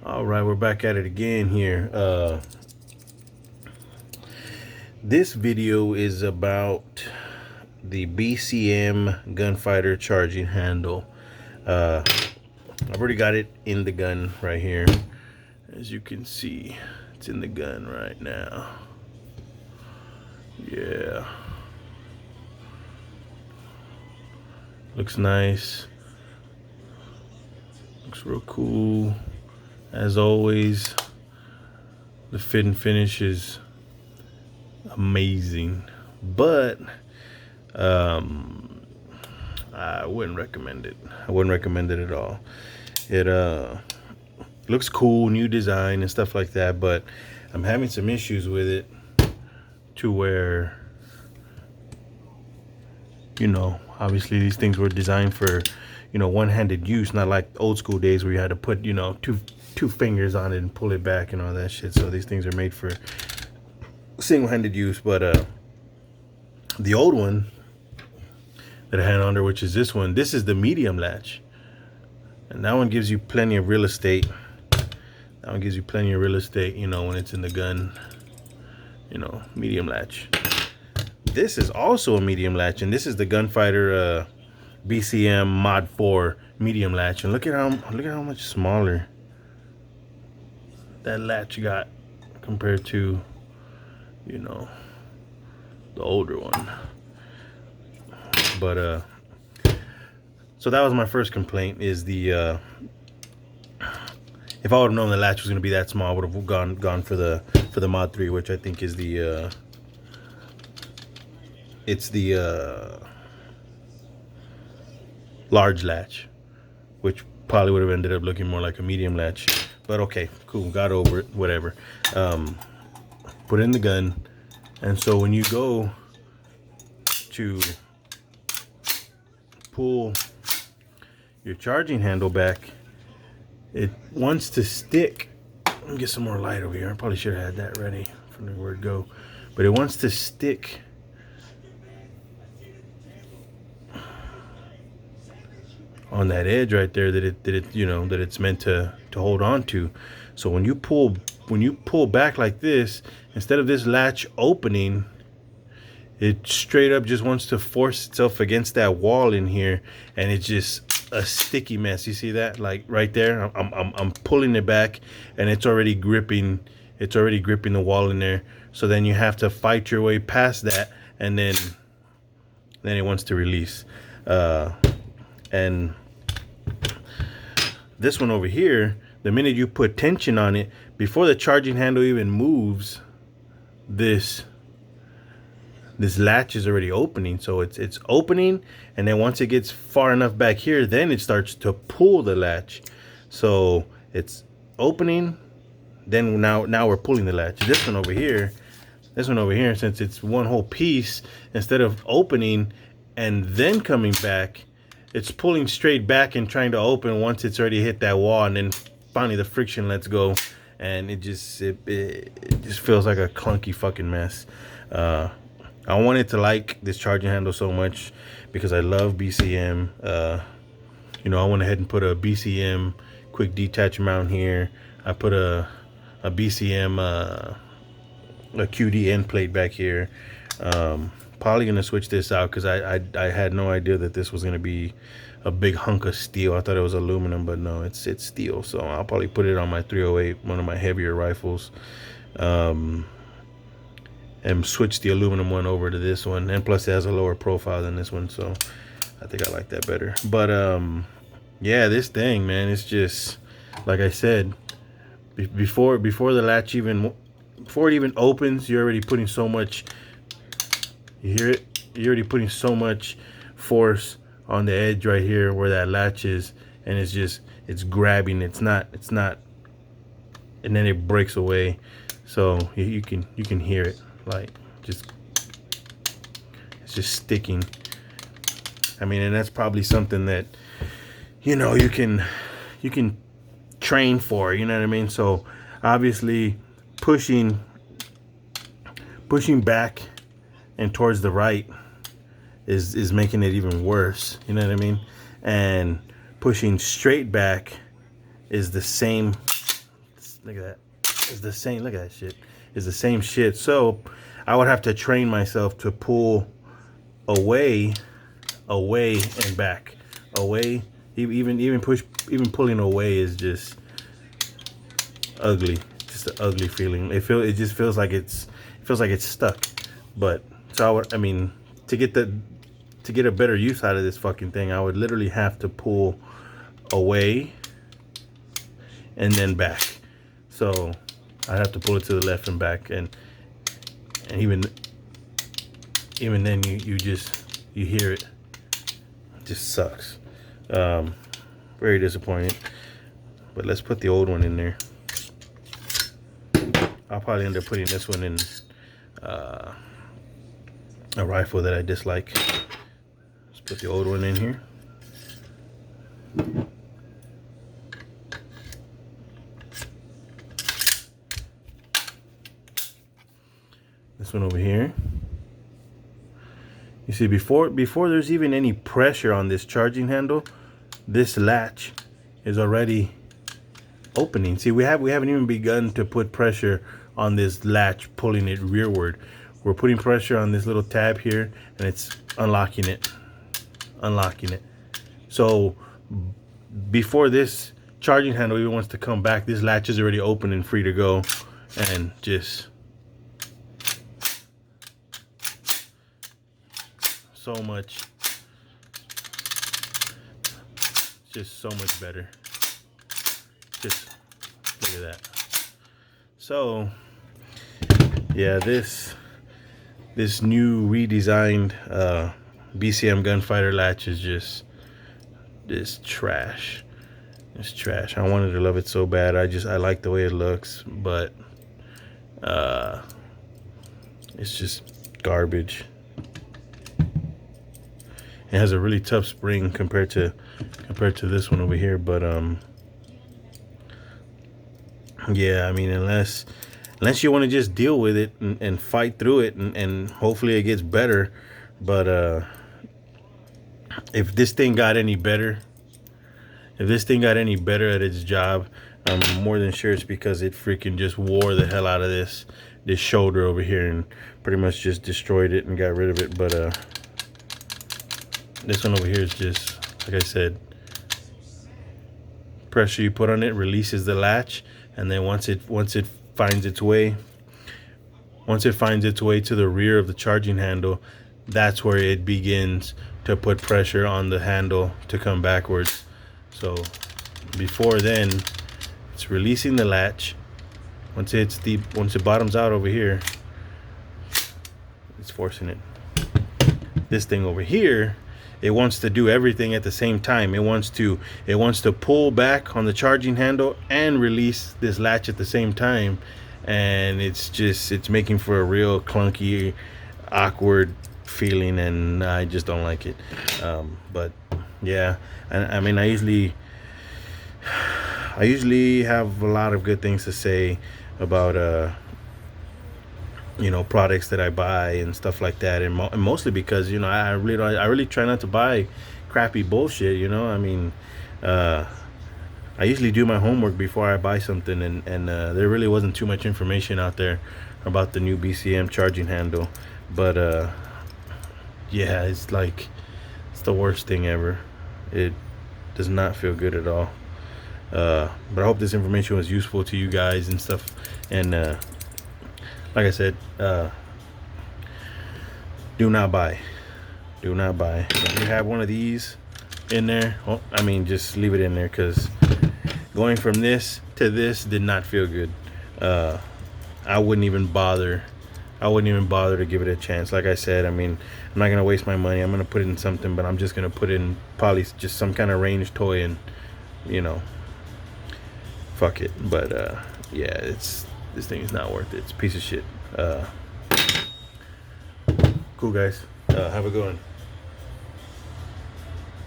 All right, we're back at it again here. This video is about the BCM gunfighter charging handle. I've already got it in the gun right here. As you can see, it's in the gun right now. Yeah. Looks nice. Looks real cool. As always, the fit and finish is amazing, but I wouldn't recommend it. I wouldn't recommend it at all. It looks cool, new design and stuff like that, but I'm having some issues with it to where, obviously these things were designed for, one-handed use, not like old school days where you had to put, two fingers on it and pull it back and all that shit. So these things are made for single-handed use. But the old one that I had under, which is this one, this is the medium latch, and that one gives you plenty of real estate. That one gives you plenty of real estate, when it's in the gun. Medium latch. This is also a medium latch, and this is the Gunfighter BCM Mod 4 medium latch. And look at how much smaller that latch got compared to, the older one. But so that was my first complaint. Is the if I would have known the latch was going to be that small, I would have gone for the Mod 3, which I think is the it's the large latch, which probably would have ended up looking more like a medium latch. But okay, cool, got over it, whatever. Put in the gun, and so when you go to pull your charging handle back, it wants to stick. Let me get some more light over here. I probably should have had that ready from the word go. But it wants to stick on that edge right there that it's meant to hold on to. So when you pull back like this, instead of this latch opening, it straight up just wants to force itself against that wall in here, and it's just a sticky mess. You see that? Like right there, I'm pulling it back, and it's already gripping the wall in there. So then you have to fight your way past that, and then it wants to release. And this one over here, the minute you put tension on it, before the charging handle even moves, this latch is already opening. So it's opening, and then once it gets far enough back here, then it starts to pull the latch. So it's opening, then now we're pulling the latch. This one over here, since it's one whole piece, instead of opening and then coming back, it's pulling straight back and trying to open once it's already hit that wall, and then finally the friction lets go, and it just feels like a clunky fucking mess. I wanted to like this charging handle so much because I love BCM. I went ahead and put a BCM quick detach mount here. I put a BCM a QD end plate back here. Probably gonna switch this out because I had no idea that this was gonna be a big hunk of steel. I thought it was aluminum, but no, it's steel. So I'll probably put it on my 308, one of my heavier rifles, and switch the aluminum one over to this one. And plus, it has a lower profile than this one, so I think I like that better. But yeah, this thing, man, it's just like I said before the latch before it even opens, you're already putting so much. You hear it? You're already putting so much force on the edge right here where that latch is, and it's grabbing. It's not, and then it breaks away. So you can hear it, like it's just sticking. I mean, and that's probably something that you can train for. You know what I mean? So obviously pushing back and towards the right is making it even worse. You know what I mean? And pushing straight back is the same Look at that. It's the same. Look at that shit. It's the same shit. So I would have to train myself to pull away, and back, away. Even pulling away is just ugly. Just an ugly feeling. It just feels like it's stuck. But so I mean, to get a better use out of this fucking thing, I would literally have to pull away and then back. So I'd have to pull it to the left and back, and even then you hear it. It just sucks. Very disappointed. But let's put the old one in there. I'll probably end up putting this one in a rifle that I dislike. Let's put the old one in here. This one over here. You see, before there's even any pressure on this charging handle, this latch is already opening. See, we haven't even begun to put pressure on this latch, pulling it rearward. We're putting pressure on this little tab here, and it's unlocking it. So before this charging handle even wants to come back, this latch is already open and free to go, and just so much better. Just look at that. So yeah, this new redesigned BCM gunfighter latch is just trash. It's trash. I wanted to love it so bad. I like the way it looks, but it's just garbage. It has a really tough spring compared to this one over here, but yeah, I mean, unless you want to just deal with it and fight through it, and hopefully it gets better. But if this thing got any better at its job, I'm more than sure it's because it freaking just wore the hell out of this shoulder over here and pretty much just destroyed it and got rid of it. But this one over here is just, like I said, pressure you put on it releases the latch, and then once it finds its way to the rear of the charging handle, that's where it begins to put pressure on the handle to come backwards. So before then, it's releasing the latch. Once it bottoms out over here, it's forcing it. This thing over here, it wants to do everything at the same time. It wants to pull back on the charging handle and release this latch at the same time, and it's making for a real clunky, awkward feeling, and I just don't like it. But yeah, I mean, I usually have a lot of good things to say about products that I buy and stuff like that, and mostly because I really try not to buy crappy bullshit. I mean, I usually do my homework before I buy something, and there really wasn't too much information out there about the new BCM charging handle. But yeah, it's the worst thing ever. It does not feel good at all. But I hope this information was useful to you guys and stuff. And like I said, do not buy. If you have one of these in there, I mean, just leave it in there, because going from this to this did not feel good. I wouldn't even bother to give it a chance. Like I said, I mean, I'm not gonna waste my money. I'm gonna put it in something, but I'm just gonna put it in probably just some kind of range toy, and fuck it. But yeah, this thing is not worth it. It's a piece of shit. Cool, guys. Have a good one.